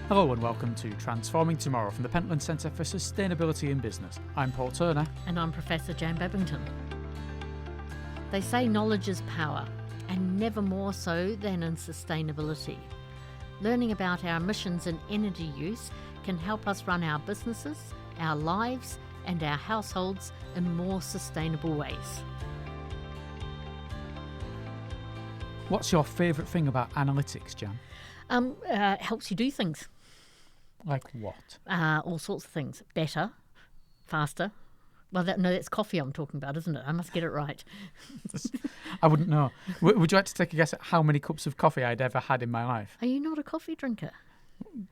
Hello and welcome to Transforming Tomorrow from the Pentland Centre for Sustainability in Business. I'm Paul Turner. And I'm Professor Jan Babington. They say knowledge is power, and never more so than in sustainability. Learning about our emissions and energy use can help us run our businesses, our lives, and our households in more sustainable ways. What's your favourite thing about analytics, Jan? Helps you do things. Like what? All sorts of things. Better, faster. Well, that's coffee I'm talking about, isn't it? I must get it right. I wouldn't know. Would you like to take a guess at how many cups of coffee I'd ever had in my life? Are you not a coffee drinker?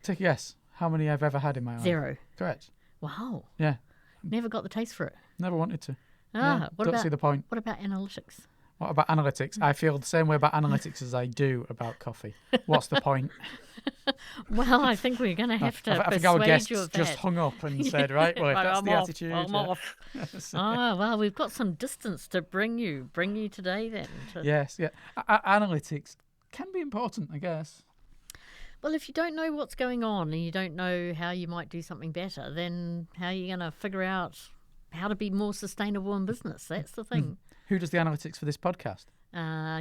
Take a guess. How many I've ever had in my life? 0. Correct. Wow. Yeah. Never got the taste for it. Never wanted to. Ah, Yeah, don't see the point. What about analytics? What about analytics? I feel the same way about analytics as I do about coffee. What's the point? Well, I think we're going to have to I think our persuade guests you of just that. hung up and said, right, well, if that's I'm the off, attitude. I'm off. Well, we've got some distance to bring you today then. Yes, yeah. Analytics can be important, I guess. Well, if you don't know what's going on and you don't know how you might do something better, then how are you going to figure out how to be more sustainable in business? That's the thing. Who does the analytics for this podcast?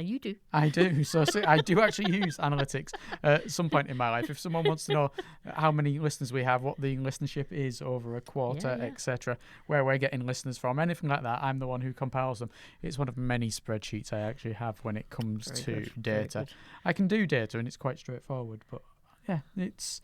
You do. I do. So I do actually use analytics at some point in my life. If someone wants to know how many listeners we have, what the listenership is over a quarter, etc., where we're getting listeners from, anything like that, I'm the one who compiles them. It's one of many spreadsheets I actually have when it comes to data. I can do data and it's quite straightforward, but yeah, it's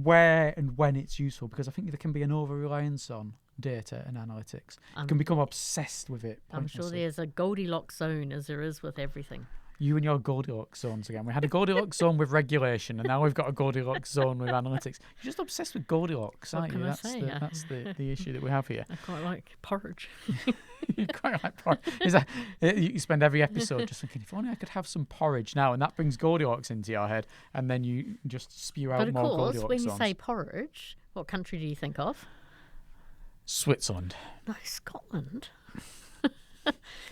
where and when it's useful, because I think there can be an over-reliance on data and analytics. You can become obsessed with it. I'm sure there's a Goldilocks zone, as there is with everything. You and your Goldilocks zones again. We had a Goldilocks zone with regulation, and now we've got a Goldilocks zone with analytics. You're just obsessed with Goldilocks, aren't you? That's the issue that we have here. I quite like porridge. You quite like porridge. You spend every episode just thinking, if only I could have some porridge now, and that brings Goldilocks into your head, and then you just spew out more Goldilocks zones. But of course, when you say porridge, what country do you think of? Switzerland. No, Scotland.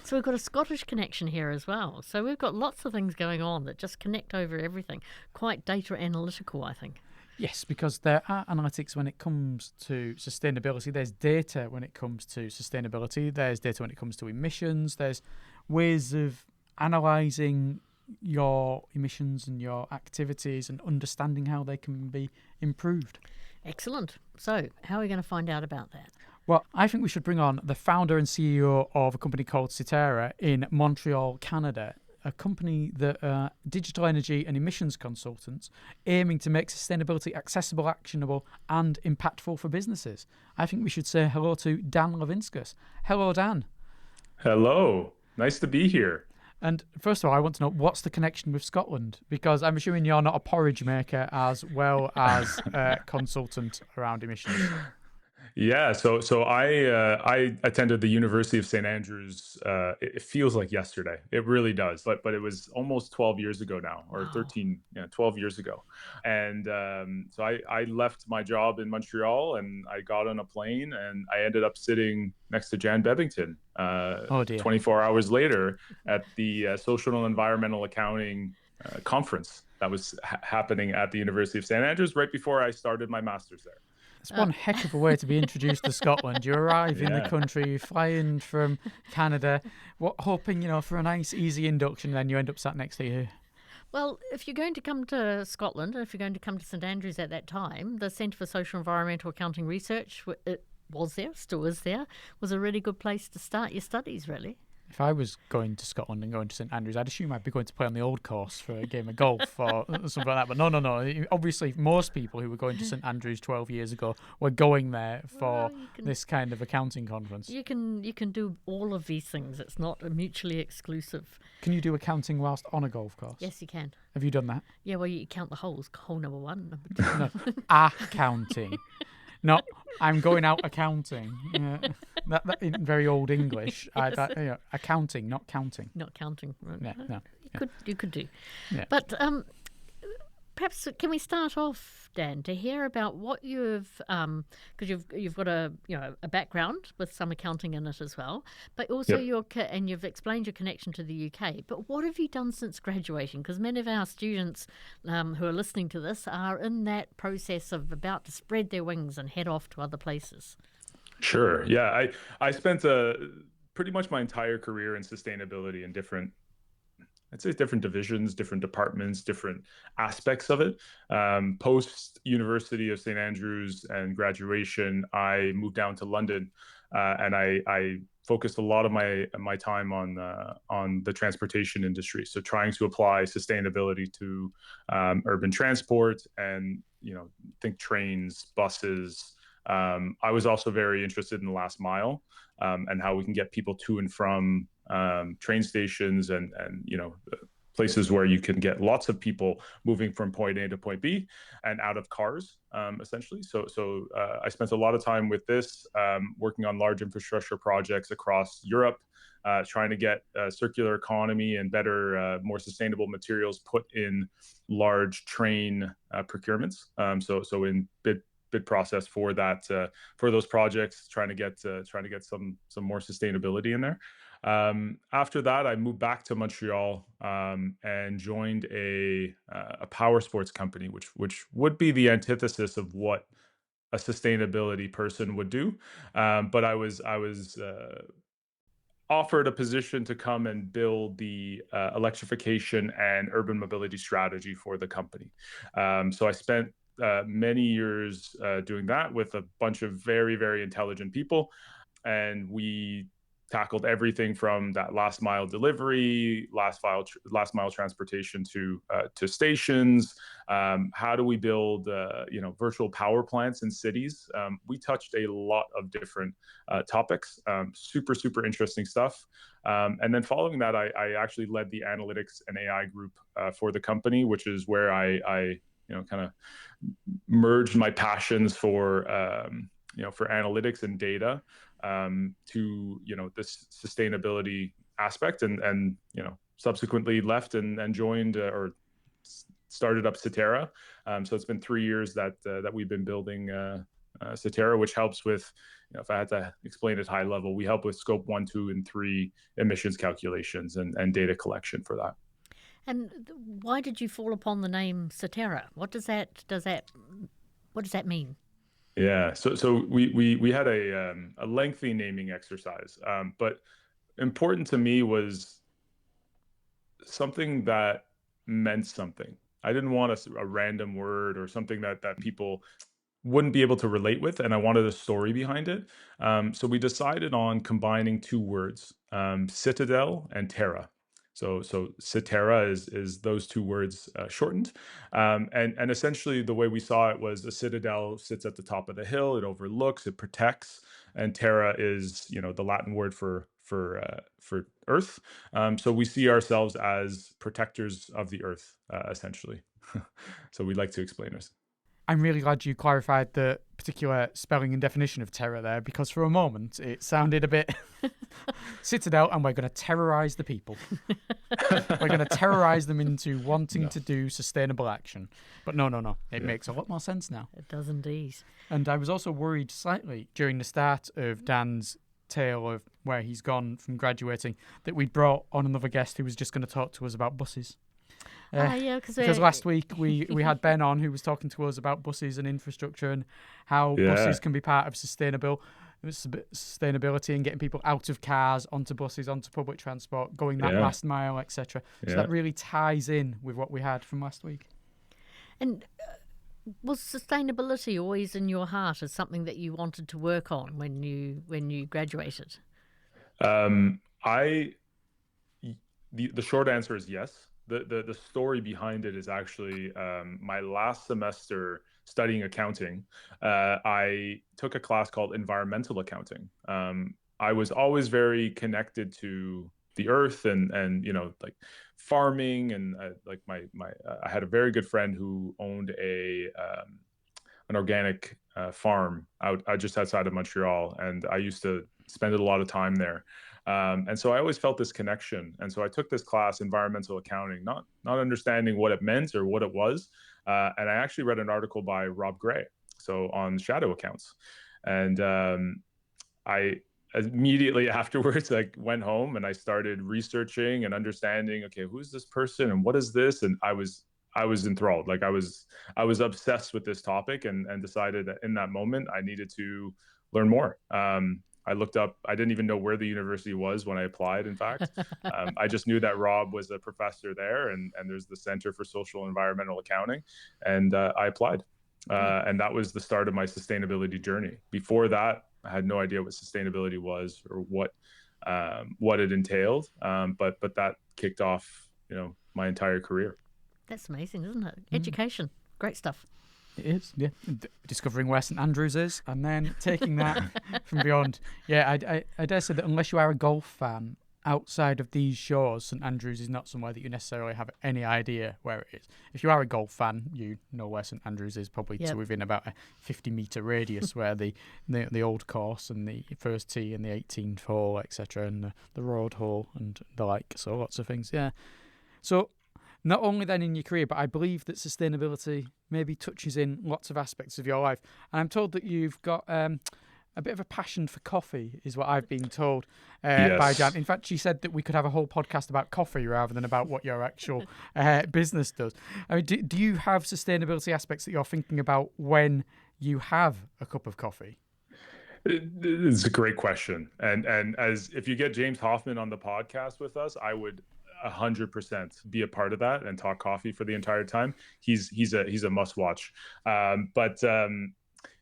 So we've got a Scottish connection here as well. So we've got lots of things going on that just connect over everything. Quite data analytical, I think. Yes, because there are analytics when it comes to sustainability. There's data when it comes to sustainability. There's data when it comes to emissions. There's ways of analysing your emissions and your activities and understanding how they can be improved. Excellent. So how are we going to find out about that? Well, I think we should bring on the founder and CEO of a company called Cetera in Montreal, Canada, a company that are digital energy and emissions consultants aiming to make sustainability accessible, actionable and impactful for businesses. I think we should say hello to Dan Levinskas. Hello, Dan. Hello. Nice to be here. And first of all, I want to know, what's the connection with Scotland? Because I'm assuming you're not a porridge maker as well as a consultant around emissions. Yeah, so I attended the University of St. Andrews. It feels like yesterday. It really does. But it was almost 12 years ago now, or 12 years ago. And so I left my job in Montreal and I got on a plane and I ended up sitting next to Jan Babington 24 hours later at the Social and Environmental Accounting conference that was happening at the University of St. Andrews right before I started my master's there. It's one heck of a way to be introduced to Scotland. You arrive in the country, you fly in from Canada, hoping, for a nice, easy induction, then you end up sat next to you. Well, if you're going to come to Scotland, and if you're going to come to St Andrews at that time, the Centre for Social and Environmental Accounting Research, it was there, still is there, was a really good place to start your studies, really. If I was going to Scotland and going to St Andrews, I'd assume I'd be going to play on the old course for a game of golf or something like that. But no. Obviously, most people who were going to St Andrews 12 years ago were going there for this kind of accounting conference. You can do all of these things. It's not mutually exclusive. Can you do accounting whilst on a golf course? Yes, you can. Have you done that? Yeah, well, you count the holes. Hole number 1, number 2. No, accounting. Not, I'm going out accounting. That in very old English. Yes. Accounting, not counting. Not counting. Yeah, no. You could do. Yeah. But perhaps can we start off, Dan, to hear about what you've because you've got a background with some accounting in it as well, but also Yep. and you've explained your connection to the UK. But what have you done since graduating? Because many of our students who are listening to this are in that process of about to spread their wings and head off to other places. Sure. Yeah. I spent pretty much my entire career in sustainability in different, I'd say, different divisions, different departments, different aspects of it. Post University of St Andrews and graduation, I moved down to London, and I focused a lot of my time on the transportation industry. So trying to apply sustainability to urban transport, and think trains, buses. I was also very interested in the last mile, and how we can get people to and from train stations, and places where you can get lots of people moving from point A to point B and out of cars, essentially. So I spent a lot of time with this, working on large infrastructure projects across Europe, trying to get circular economy and better, more sustainable materials put in large train procurements. So in bid process for that, for those projects, trying to get some more sustainability in there. After that, I moved back to Montreal, and joined a power sports company, which would be the antithesis of what a sustainability person would do. But I was offered a position to come and build the electrification and urban mobility strategy for the company. So I spent many years doing that with a bunch of very, very intelligent people. And we tackled everything from that last mile delivery, last mile transportation to stations. How do we build virtual power plants in cities? We touched a lot of different topics. Super interesting stuff. And then following that, I actually led the analytics and AI group for the company, which is where I kind of merged my passions for analytics and data, to this sustainability aspect, and subsequently left and joined, or started up Cetera. So it's been 3 years that we've been building Cetera, which helps with, if I had to explain it high level, we help with scope 1, 2, and 3 emissions calculations and data collection for that. And why did you fall upon the name Cetera? What does that mean? Yeah, so we had a lengthy naming exercise, but important to me was something that meant something. I didn't want a random word or something that people wouldn't be able to relate with, and I wanted a story behind it. So we decided on combining two words, citadel and terra. So Cetera is those two words shortened, and essentially the way we saw it was a citadel sits at the top of the hill, it overlooks, it protects, and terra is the Latin word for earth. So we see ourselves as protectors of the earth, essentially. So we'd like to explain this. I'm really glad you clarified the particular spelling and definition of terror there, because for a moment it sounded a bit citadel, and we're going to terrorize the people. We're going to terrorize them into wanting to do sustainable action. But no. It makes a lot more sense now. It does indeed. And I was also worried slightly during the start of Dan's tale of where he's gone from graduating that we brought on another guest who was just going to talk to us about buses. Because last week we had Ben on, who was talking to us about buses and infrastructure and how buses can be part of sustainability and getting people out of cars onto buses, onto public transport, going that last mile, etc. So that really ties in with what we had from last week. And was sustainability always in your heart as something that you wanted to work on when you graduated? The short answer is yes. The story behind it is actually, my last semester studying accounting, I took a class called environmental accounting. I was always very connected to the earth and like farming, and like I had a very good friend who owned an organic farm out just outside of Montreal, and I used to spend a lot of time there. And so I always felt this connection. And so I took this class, environmental accounting, not understanding what it meant or what it was. And I actually read an article by Rob Gray, so on shadow accounts. And I immediately afterwards, I went home and I started researching and understanding, okay, who's this person and what is this? And I was enthralled. Like I was obsessed with this topic, and decided that in that moment I needed to learn more. I looked up, I didn't even know where the university was when I applied, in fact. I just knew that Rob was a professor there, and there's the Center for Social and Environmental Accounting. And I applied. And that was the start of my sustainability journey. Before that, I had no idea what sustainability was or what it entailed. But that kicked off, my entire career. That's amazing, isn't it? Education, great stuff. It is, yeah. Discovering where St Andrews is, and then taking that from beyond. Yeah, I dare say that unless you are a golf fan, outside of these shores, St Andrews is not somewhere that you necessarily have any idea where it is. If you are a golf fan, you know where St Andrews is, probably to within about a 50-metre radius, where the old course and the first tee and the 18th hole, etc., and the road hole and the like. So lots of things, yeah. So not only then in your career, but I believe that sustainability maybe touches in lots of aspects of your life. And I'm told that you've got a bit of a passion for coffee, is what I've been told by Jan. In fact, she said that we could have a whole podcast about coffee rather than about what your actual business does. I mean, do you have sustainability aspects that you're thinking about when you have a cup of coffee? It's a great question. And as if you get James Hoffman on the podcast with us, I would 100% be a part of that and talk coffee for the entire time. He's a must watch.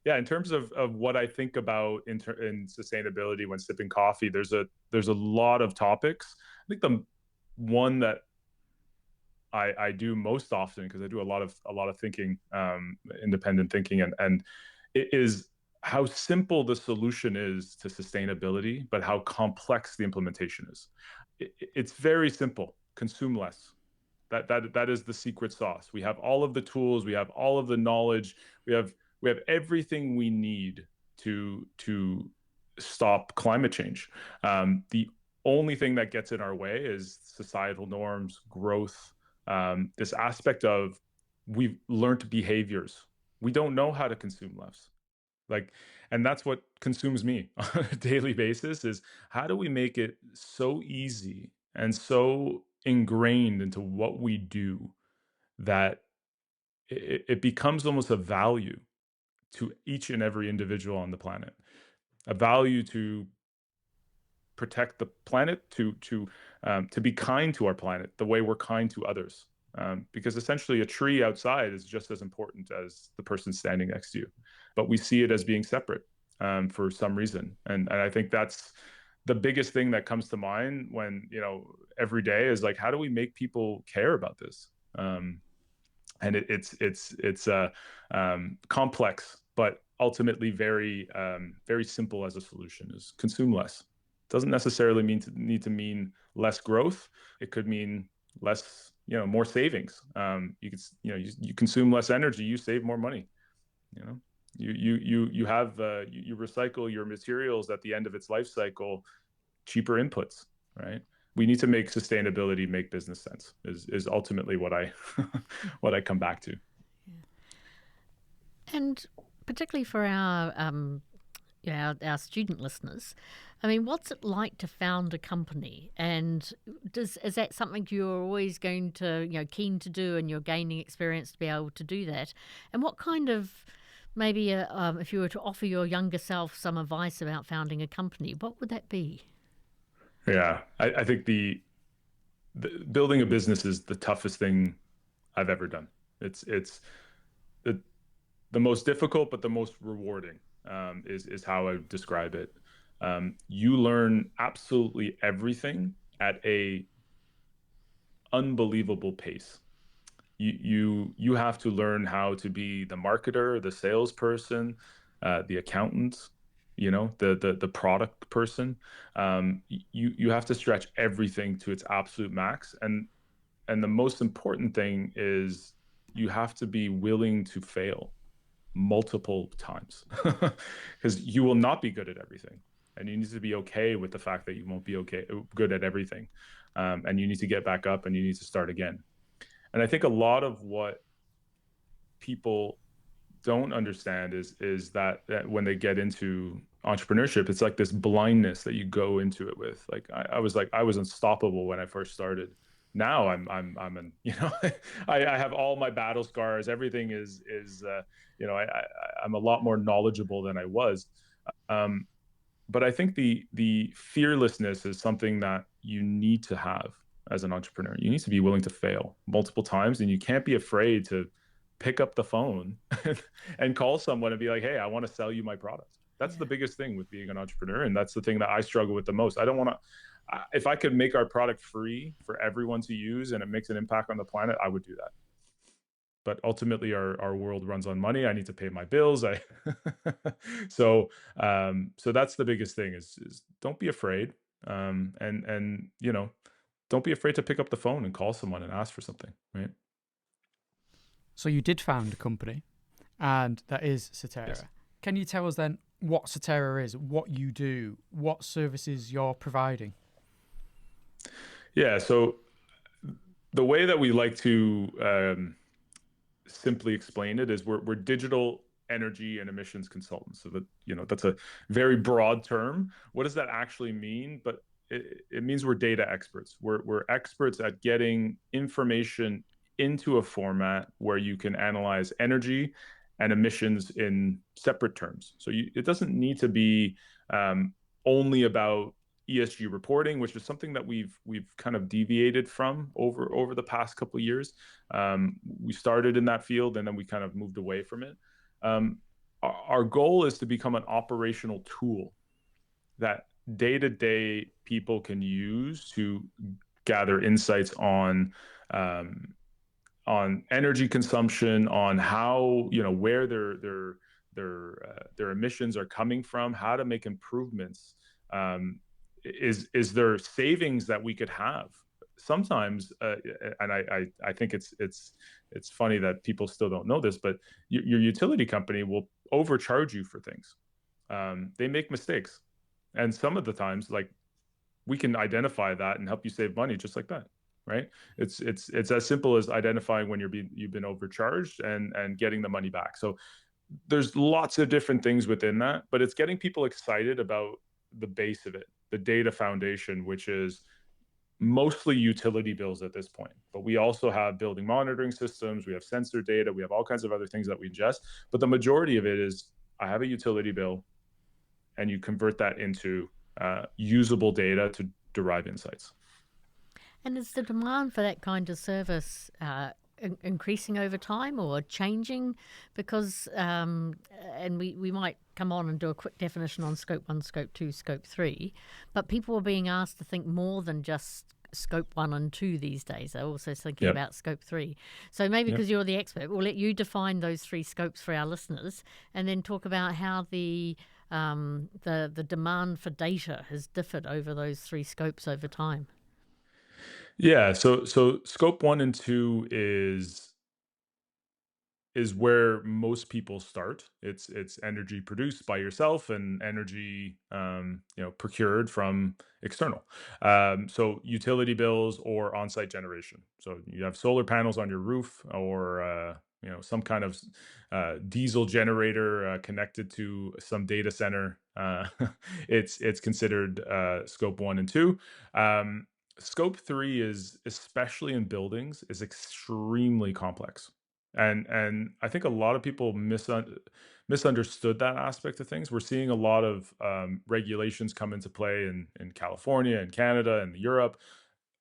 Yeah, in terms of what I think about in sustainability when sipping coffee, there's a lot of topics. I think the one that I do most often, because I do a lot of thinking, independent thinking, and it is how simple the solution is to sustainability, but how complex the implementation is. It's very simple. Consume less. That is the secret sauce. We have all of the tools. We have all of the knowledge. We have everything we need to stop climate change. The only thing that gets in our way is societal norms, growth, this aspect of we've learned behaviors. We don't know how to consume less. And that's what consumes me on a daily basis, is how do we make it so easy and so ingrained into what we do that it becomes almost a value to each and every individual on the planet, a value to protect the planet, to be kind to our planet the way we're kind to others. Because essentially a tree outside is just as important as the person standing next to you, but we see it as being separate for some reason. And I think that's the biggest thing that comes to mind when, every day is like, how do we make people care about this? And it's complex, but ultimately very, very simple as a solution, is consume less. Doesn't necessarily need to mean less growth. It could mean less, more savings. You consume less energy, you save more money. You recycle your materials at the end of its life cycle, cheaper inputs, right? We need to make sustainability make business sense is ultimately what I what I come back to. Yeah. And particularly for our student listeners, I mean, what's it like to found a company? And is that something you're always going to, keen to do, and you're gaining experience to be able to do that? And what kind of, maybe if you were to offer your younger self some advice about founding a company, what would that be? Yeah, I think the building a business is the toughest thing I've ever done. It's the most difficult, but the most rewarding, is how I would describe it. You learn absolutely everything at a unbelievable pace. You have to learn how to be the marketer, the salesperson, the accountant, the product person. You have to stretch everything to its absolute max, and the most important thing is you have to be willing to fail multiple times, because you will not be good at everything. and you need to be okay with the fact that you won't be good at everything, and you need to get back up and you need to start again. And I think a lot of what people don't understand is that when they get into entrepreneurship, it's like this blindness that you go into it with. Like I was unstoppable when I first started. Now I'm an I have all my battle scars. Everything is I'm a lot more knowledgeable than I was. Um, but I think the fearlessness is something that you need to have as an entrepreneur. You need to be willing to fail multiple times, and you can't be afraid to pick up the phone and call someone and be like, "Hey, I want to sell you my product." That's the Yeah. biggest thing with being an entrepreneur, and that's the thing that I struggle with the most. I don't want to. If I could make our product free for everyone to use and it makes an impact on the planet, I would do that. But ultimately our world runs on money. I need to pay my bills. I so so that's the biggest thing is don't be afraid. And don't be afraid to pick up the phone and call someone and ask for something, right? So you did found a company, and that is Yes. Cetera. Can you tell us then what Cetera is, what you do, what services you're providing? Yeah, so the way that we like to simply explain it is we're digital energy and emissions consultants. So that that's a very broad term. What does that actually mean? But it means we're data experts. We're experts at getting information into a format where you can analyze energy and emissions in separate terms. So it doesn't need to be um, only about ESG reporting, which is something that we've kind of deviated from over the past couple of years. We started in that field and then we kind of moved away from it. Our goal is to become an operational tool that day-to-day people can use to gather insights um, on energy consumption, on how where their emissions are coming from, how to make improvements. Is there savings that we could have? Sometimes, and I think it's funny that people still don't know this, but your utility company will overcharge you for things. They make mistakes, and some of the times, like we can identify that and help you save money just like that, right? It's as simple as identifying when you've been overcharged and getting the money back. So there's lots of different things within that, but it's getting people excited about the base of it, the data foundation, which is mostly utility bills at this point. But we also have building monitoring systems, we have sensor data, we have all kinds of other things that we ingest. But the majority of it is I have a utility bill, and you convert that into usable data to derive insights. And is the demand for that kind of service increasing over time or changing? Because, and we might come on and do a quick definition on scope 1, scope 2, scope 3, but people are being asked to think more than just scope 1 and 2 these days. They're also thinking Yep. about scope 3. So maybe Yep. because you're the expert, we'll let you define those 3 scopes for our listeners and then talk about how the demand for data has differed over those 3 scopes over time. Yeah. So scope 1 and 2 is where most people start. It's energy produced by yourself and energy procured from external. So utility bills or on-site generation. So you have solar panels on your roof or some kind of diesel generator connected to some data center. It's considered scope 1 and 2. Scope 3 is, especially in buildings, is extremely complex. And I think a lot of people misunderstood that aspect of things. We're seeing a lot of regulations come into play in California and Canada and Europe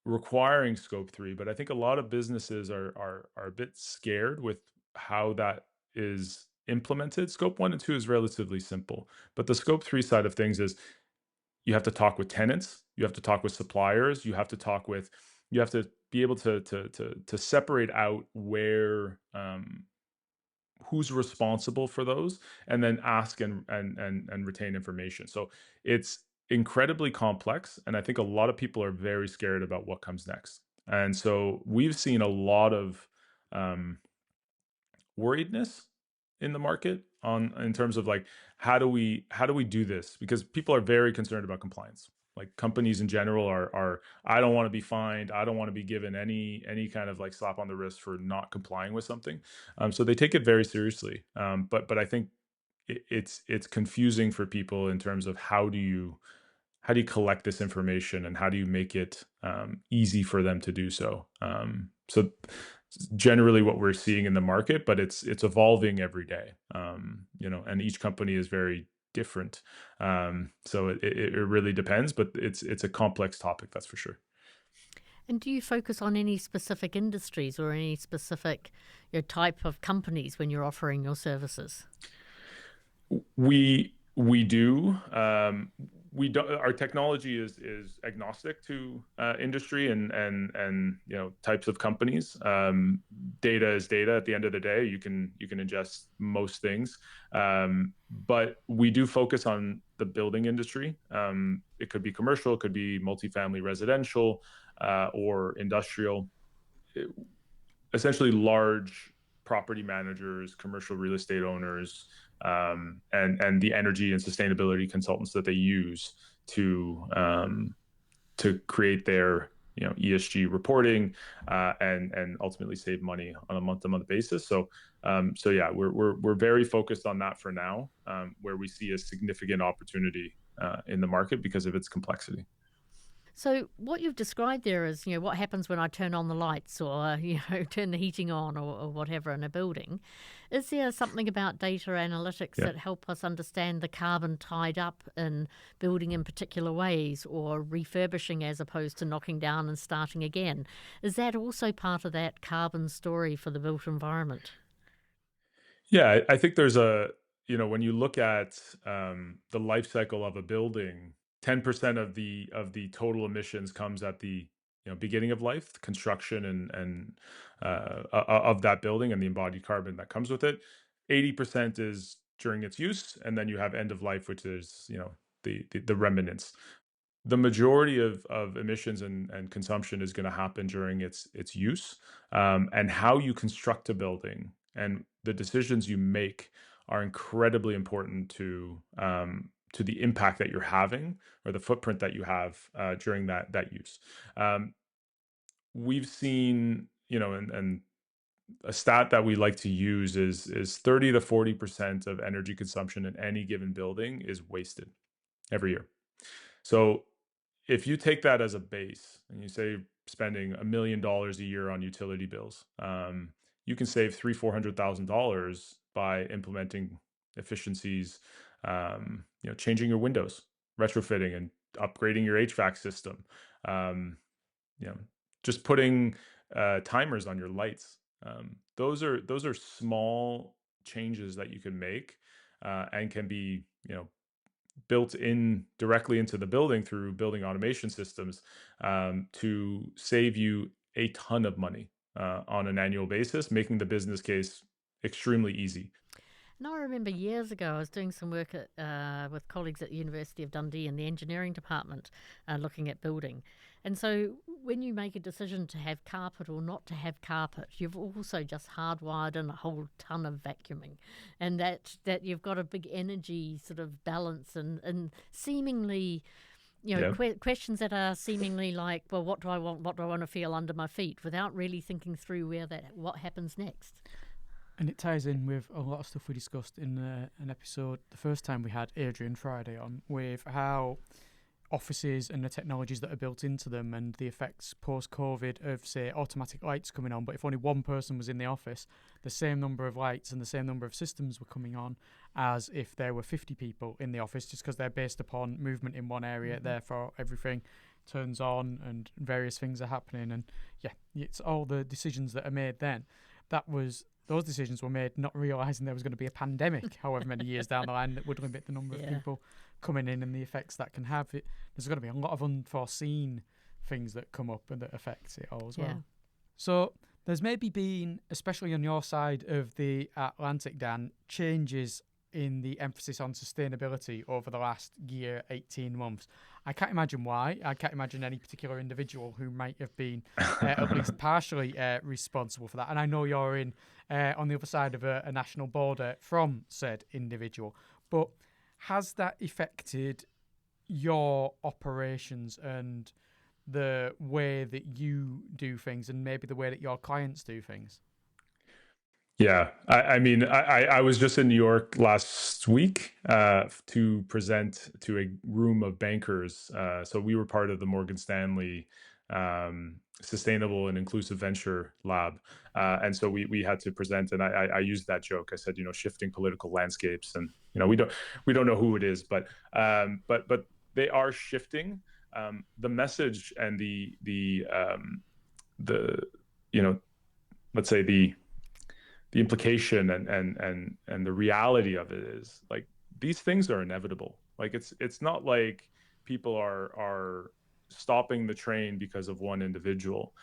requiring scope 3, but I think a lot of businesses are a bit scared with how that is implemented. Scope 1 and 2 is relatively simple, but the scope 3 side of things is you have to talk with tenants, you have to talk with suppliers, you have to be able to separate out where who's responsible for those, and then ask and retain information. So it's incredibly complex, and I think a lot of people are very scared about what comes next. And so we've seen a lot of um, worriedness in the market in terms of like how do we do this, because people are very concerned about compliance. Like companies in general are I don't want to be fined, I don't want to be given any kind of like slap on the wrist for not complying with something. So they take it very seriously. But I think it's confusing for people in terms of how do you collect this information and how do you make it easy for them to do so. So generally what we're seeing in the market, but it's evolving every day. And each company is very different. So it really depends, but it's a complex topic, that's for sure. And do you focus on any specific industries or any specific type of companies when you're offering your services? We do. We do. Our technology is agnostic to industry and types of companies. Data is data. At the end of the day, you can ingest most things, but we do focus on the building industry. It could be commercial, it could be multifamily residential, or industrial. Essentially, large property managers, commercial real estate owners, and the energy and sustainability consultants that they use to create their ESG reporting, and ultimately save money on a month-to-month basis. So yeah, we're very focused on that for now, where we see a significant opportunity in the market because of its complexity. So what you've described there is, what happens when I turn on the lights or, turn the heating on or whatever in a building. Is there something about data analytics that help us understand the carbon tied up in building in particular ways, or refurbishing as opposed to knocking down and starting again? Is that also part of that carbon story for the built environment? Yeah, I think there's when you look at the life cycle of a building, 10% of the total emissions comes at the beginning of life, the construction and of that building and the embodied carbon that comes with it. 80% is during its use, and then you have end of life, which is the remnants. The majority of emissions and consumption is going to happen during its use, and how you construct a building and the decisions you make are incredibly important to the impact that you're having, or the footprint that you have during that use. We've seen, and a stat that we like to use is 30 to 40% of energy consumption in any given building is wasted every year. So if you take that as a base and you say spending $1 million a year on utility bills, you can save $300,000-$400,000 by implementing efficiencies, changing your windows, retrofitting and upgrading your HVAC system, just putting timers on your lights. Those are small changes that you can make, and can be built in directly into the building through building automation systems, to save you a ton of money on an annual basis, making the business case extremely easy. And I remember years ago, I was doing some work with colleagues at the University of Dundee in the engineering department, looking at building. And so when you make a decision to have carpet or not to have carpet, you've also just hardwired in a whole ton of vacuuming. And that you've got a big energy sort of balance and seemingly, questions that are seemingly like, well, what do I want? What do I want to feel under my feet, without really thinking through what happens next. And it ties in with a lot of stuff we discussed in an episode the first time we had Adrian Friday on, with how offices and the technologies that are built into them and the effects post-COVID of, say, automatic lights coming on. But if only one person was in the office, the same number of lights and the same number of systems were coming on as if there were 50 people in the office, just because they're based upon movement in one area. Therefore, everything turns on and various things are happening. And yeah, it's all the decisions that are made then. Those decisions were made not realising there was going to be a pandemic however many years down the line that would limit the number of people coming in and the effects that can have. There's going to be a lot of unforeseen things that come up and that affect it all as well. So there's maybe been, especially on your side of the Atlantic, Dan, changes in the emphasis on sustainability over the last year, 18 months. I can't imagine why. I can't imagine any particular individual who might have been at least partially responsible for that. And I know you're in on the other side of a national border from said individual, but has that affected your operations and the way that you do things and maybe the way that your clients do things? Yeah, I mean, I was just in New York last week to present to a room of bankers. So we were part of the Morgan Stanley Sustainable and Inclusive Venture Lab, and so we had to present. And I used that joke. I said, shifting political landscapes, and we don't know who it is, but they are shifting. The message and the let's say the implication and the reality of it is like these things are inevitable. Like it's not like people are stopping the train because of one individual.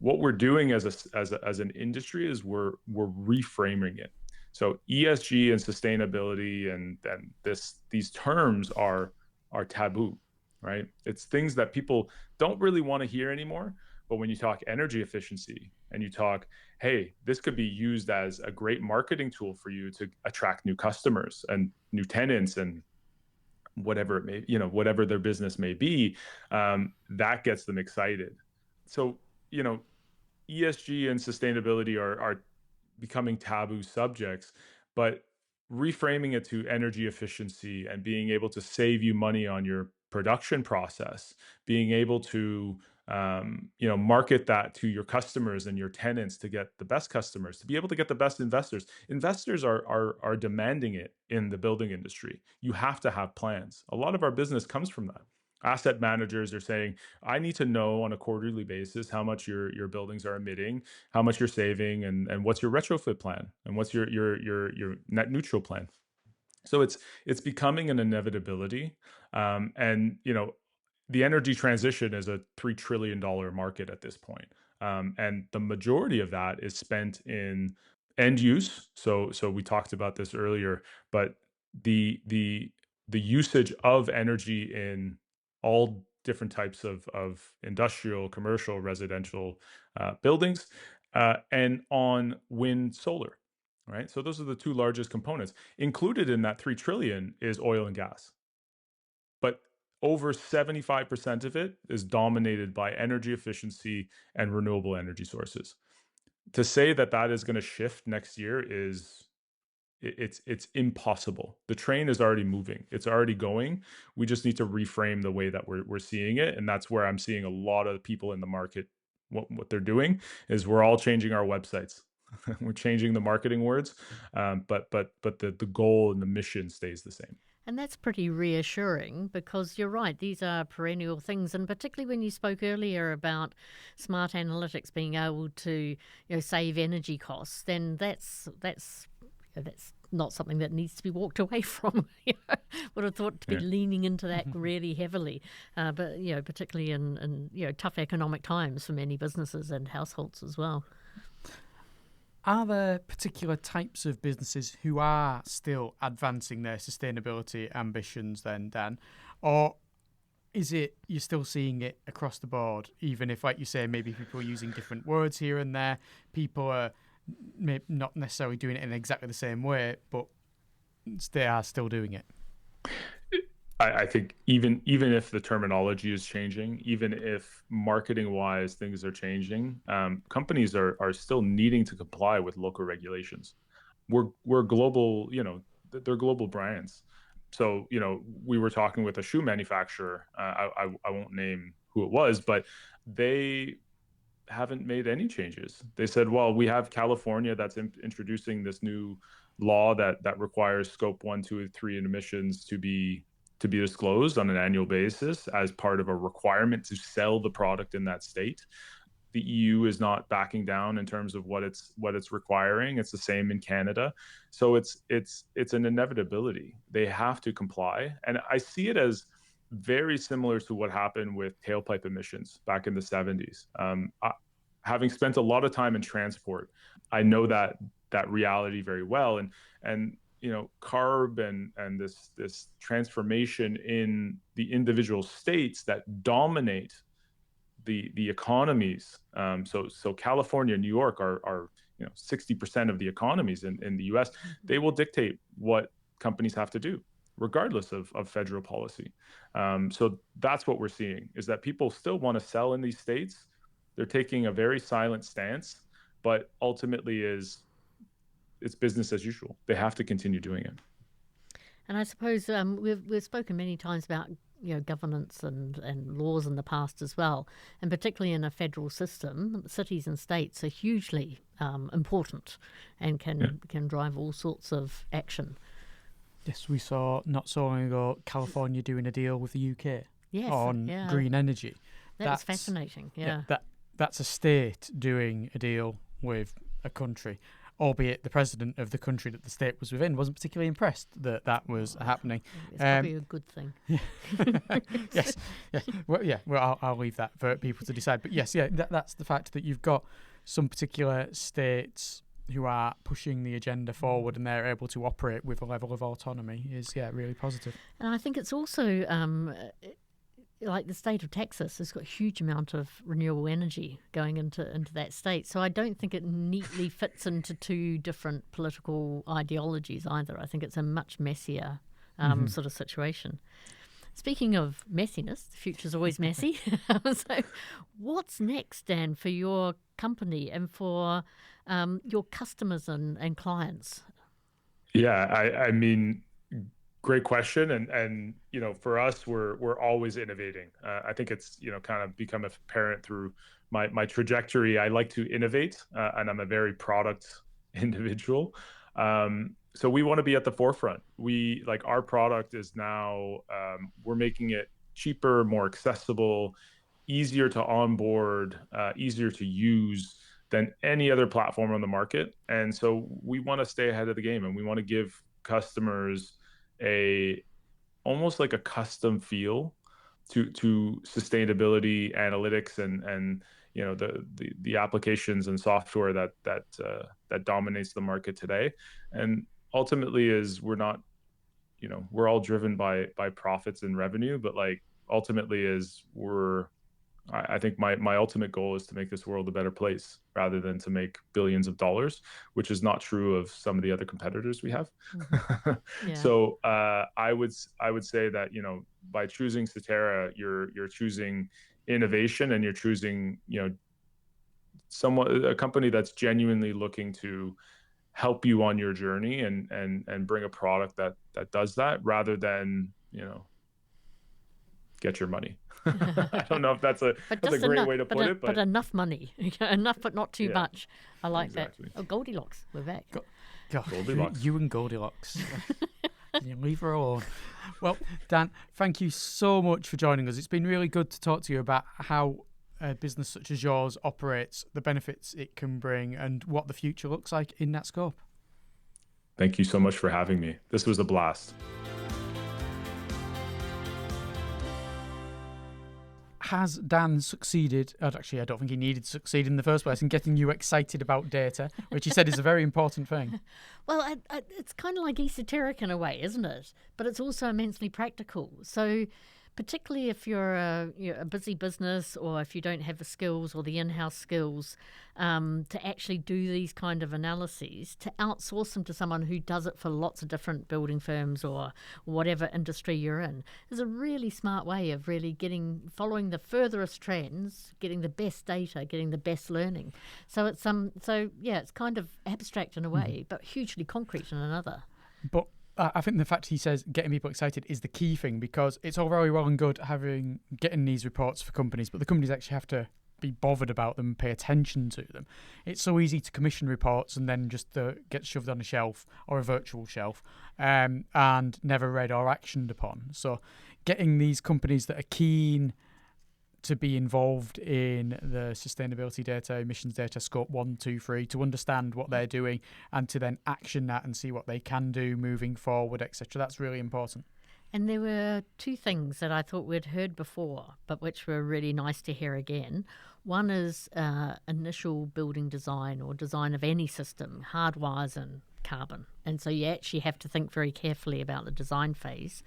What we're doing as an industry is we're reframing it. So ESG and sustainability and these terms are taboo, right? It's things that people don't really want to hear anymore. But when you talk energy efficiency and you talk, hey, this could be used as a great marketing tool for you to attract new customers and new tenants and whatever it may, whatever their business may be, that gets them excited. So, ESG and sustainability are becoming taboo subjects, but reframing it to energy efficiency and being able to save you money on your production process, being able to market that to your customers and your tenants to get the best customers, to be able to get the best investors. Investors are demanding it in the building industry. You have to have plans. A lot of our business comes from that. Asset managers are saying, I need to know on a quarterly basis how much your buildings are emitting, how much you're saving, and what's your retrofit plan, and what's your net neutral plan. So it's becoming an inevitability, and the energy transition is a $3 trillion market at this point, and the majority of that is spent in end use. So we talked about this earlier, but the usage of energy in all different types of industrial, commercial, residential buildings, and on wind, solar. Right. So those are the two largest components. Included in that 3 trillion is oil and gas. But over 75% of it is dominated by energy efficiency and renewable energy sources. To say that is going to shift next year it's impossible. The train is already moving. It's already going. We just need to reframe the way that we're seeing it. And that's where I'm seeing a lot of people in the market. What they're doing is we're all changing our websites. We're changing the marketing words, but the goal and the mission stays the same. And that's pretty reassuring because you're right, these are perennial things. And particularly when you spoke earlier about smart analytics being able to save energy costs, then that's not something that needs to be walked away from. Would have thought to be leaning into that really heavily, but particularly in tough economic times for many businesses and households as well. Are there particular types of businesses who are still advancing their sustainability ambitions then, Dan? Or is it you're still seeing it across the board, even if, like you say, maybe people are using different words here and there, people are not necessarily doing it in exactly the same way, but they are still doing it? I think even if the terminology is changing, even if marketing wise things are changing, companies are still needing to comply with local regulations. We're global, they're global brands. So we were talking with a shoe manufacturer. I won't name who it was, but they haven't made any changes. They said, well, we have California that's introducing this new law that requires scope 1, 2, and 3 emissions to be disclosed on an annual basis as part of a requirement to sell the product in that state. The EU is not backing down in terms of what it's requiring. It's the same in Canada. So it's an inevitability. They have to comply. And I see it as very similar to what happened with tailpipe emissions back in the 70s. Having spent a lot of time in transport, I know that reality very well. And CARB and this transformation in the individual states that dominate the economies. So California, New York are 60% of the economies in the U.S. They will dictate what companies have to do, regardless of federal policy. So that's what we're seeing, is that people still want to sell in these states. They're taking a very silent stance, but ultimately it's business as usual. They have to continue doing it. And I suppose we've spoken many times about governance and laws in the past as well, and particularly in a federal system, cities and states are hugely important and can drive all sorts of action. Yes, we saw not so long ago California doing a deal with the UK on green energy. That's fascinating. Yeah. That's a state doing a deal with a country, albeit the president of the country that the state was within wasn't particularly impressed that was happening. It's probably a good thing. Yes. Well, I'll leave that for people to decide. But yes, that's the fact that you've got some particular states who are pushing the agenda forward and they're able to operate with a level of autonomy is really positive. And I think it's also like the state of Texas has got a huge amount of renewable energy going into that state. So I don't think it neatly fits into two different political ideologies either. I think it's a much messier sort of situation. Speaking of messiness, the future's always messy. So what's next, Dan, for your company and for your customers and clients? Yeah, I mean, great question, and for us, we're always innovating. I think it's kind of become apparent through my trajectory. I like to innovate, and I'm a very product individual. So we want to be at the forefront. Our product is now we're making it cheaper, more accessible, easier to onboard, easier to use than any other platform on the market. And so we want to stay ahead of the game, and we want to give customers almost like a custom feel to sustainability analytics and the applications and software that dominates the market today. And ultimately we're all driven by profits and revenue, but ultimately I think my ultimate goal is to make this world a better place rather than to make billions of dollars, which is not true of some of the other competitors we have. Mm-hmm. Yeah. So I would say that by choosing Cetera, you're choosing innovation, and you're choosing a company that's genuinely looking to help you on your journey and bring a product that does that, rather than get your money. I don't know if that's a great way to put it, but enough money, enough but not too much. I like exactly. That. Oh, Goldilocks, we're back. Goldilocks. You and Goldilocks. You leave her alone. Well, Dan, thank you so much for joining us. It's been really good to talk to you about how a business such as yours operates, the benefits it can bring, and what the future looks like in that scope. Thank you so much for having me. This was a blast. Has Dan succeeded? Actually, I don't think he needed to succeed in the first place in getting you excited about data, which he said is a very important thing. Well, it's kind of like esoteric in a way, isn't it? But it's also immensely practical. So particularly if you're a busy business, or if you don't have the skills or the in-house skills to actually do these kind of analyses, to outsource them to someone who does it for lots of different building firms or whatever industry you're in, is a really smart way of really following the furthest trends, getting the best data, getting the best learning. So it's it's kind of abstract in a way, but hugely concrete in another. But I think the fact he says getting people excited is the key thing, because it's all very well and good getting these reports for companies, but the companies actually have to be bothered about them and pay attention to them. It's so easy to commission reports and then just get shoved on a shelf or a virtual shelf and never read or actioned upon. So getting these companies that are keen to be involved in the sustainability data, emissions data, scope 1, 2, 3, to understand what they're doing and to then action that and see what they can do moving forward, etc. That's really important. And there were two things that I thought we'd heard before, but which were really nice to hear again. One is initial building design or design of any system, hardwires and carbon. And so you actually have to think very carefully about the design phase.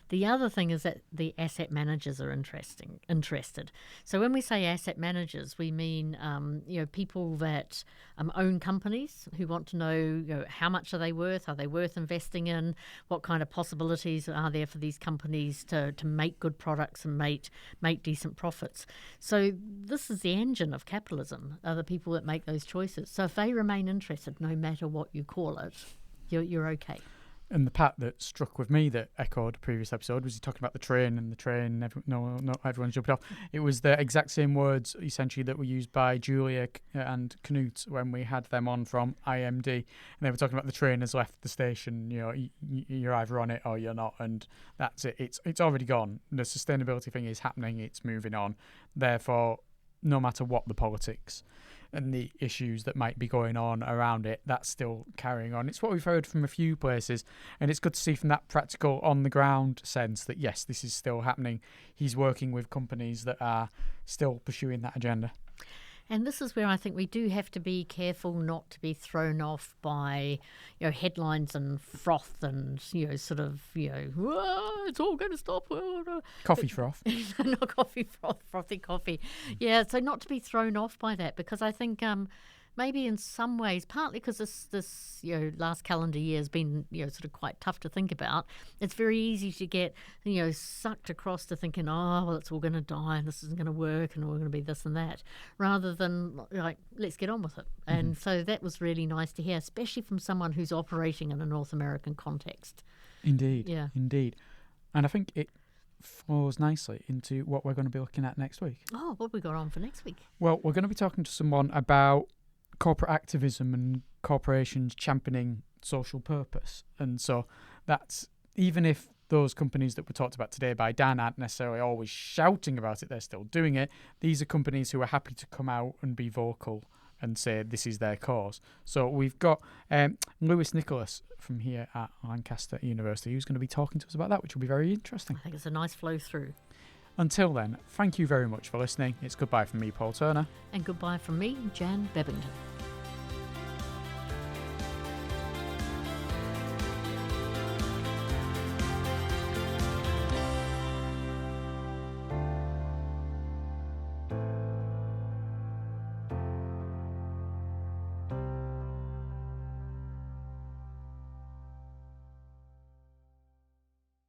The other thing is that the asset managers are interested. So when we say asset managers, we mean people that own companies who want to know, how much are they worth? Are they worth investing in? What kind of possibilities are there for these companies to make good products and make decent profits? So this is the engine of capitalism, are the people that make those choices. So if they remain interested, no matter what you call it, you're okay. And the part that struck with me that echoed a previous episode was he talking about the train and the train. Everyone's jumping off. It was the exact same words essentially that were used by Julia and Knut when we had them on from IMD, and they were talking about the train has left the station. You're either on it or you're not, and that's it. It's already gone. The sustainability thing is happening. It's moving on. Therefore, no matter what the politics and the issues that might be going on around it, that's still carrying on. It's what we've heard from a few places, and it's good to see from that practical on-the-ground sense that, yes, this is still happening. He's working with companies that are still pursuing that agenda. And this is where I think we do have to be careful not to be thrown off by, headlines and froth and, it's all going to stop. Coffee froth. Not coffee froth, frothy coffee. Yeah, so not to be thrown off by that, because I think maybe in some ways, partly because this last calendar year has been sort of quite tough to think about. It's very easy to get sucked across to thinking, oh well, it's all going to die and this isn't going to work and we're going to be this and that, rather than let's get on with it. Mm-hmm. And so that was really nice to hear, especially from someone who's operating in a North American context. Indeed, yeah, indeed, and I think it flows nicely into what we're going to be looking at next week. Oh, what have we got on for next week? Well, we're going to be talking to someone about corporate activism and corporations championing social purpose. And so that's, even if those companies that were talked about today by Dan aren't necessarily always shouting about it, they're still doing it. These are companies who are happy to come out and be vocal and say this is their cause. So we've got Lewis Nicholas from here at Lancaster University who's going to be talking to us about that, which will be very interesting. I think it's a nice flow through. Until then, thank you very much for listening. It's goodbye from me, Paul Turner. And goodbye from me, Jan Bebbington.